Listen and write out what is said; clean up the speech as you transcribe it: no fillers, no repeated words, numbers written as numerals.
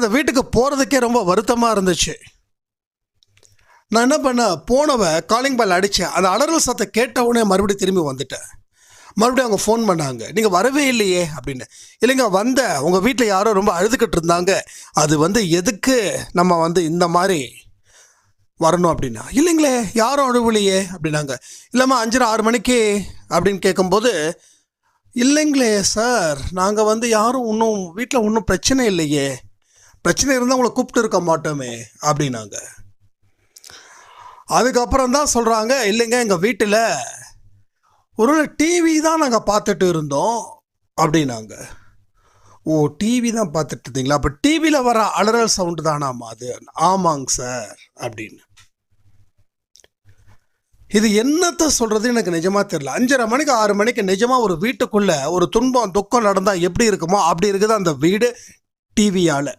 அந்த வீட்டுக்கு போகிறதுக்கே ரொம்ப வருத்தமாக இருந்துச்சு. நான் என்ன பண்ணேன், போனவ காலிங் பெல் அடித்தேன். அந்த அலறல் சத்தத்தை கேட்ட உடனே மறுபடியும் திரும்பி வந்துட்டேன். மறுபடியும் அவங்க ஃபோன் பண்ணாங்க, நீங்கள் வரவே இல்லையே அப்படின்னு. இல்லைங்க வந்தேன், உங்கள் வீட்டில் யாரோ ரொம்ப அழுதுகிட்டு இருந்தாங்க, அது எதுக்கு நம்ம இந்த மாதிரி வரணும் அப்படின்னா. இல்லைங்களே யாரும் அழுவலையே அப்படின்னாங்க. இல்லைம்மா 5:30-6 மணிக்கு அப்படின்னு கேட்கும்போது, இல்லைங்களே சார், நாங்கள் யாரும் இன்னும் வீட்டில் ஒன்றும் பிரச்சனை இல்லையே, பிரச்சனை இருந்தால் உங்களை கூப்பிட்டு இருக்க மாட்டோமே அப்படின்னாங்க. அதுக்கப்புறம் தான் சொல்கிறாங்க, இல்லைங்க எங்கள் வீட்டில் ஒரு டிவி தான் நாங்கள் பார்த்துட்டு இருந்தோம் அப்படின்னாங்க. ஓ, டிவி தான் பார்த்துட்டு இருந்தீங்களா? அப்போ டிவியில் வர அலறல் சவுண்டு தானாமா அது? ஆமாங்க சார் அப்படின்னு. இது என்னத்தை சொல்கிறது எனக்கு நிஜமாக தெரியல. 5:30 மணிக்கு 6 மணிக்கு நிஜமாக ஒரு வீட்டுக்குள்ளே ஒரு துன்பம் துக்கம் நடந்தால் எப்படி இருக்குமோ அப்படி இருக்குது அந்த வீடு டிவியால்.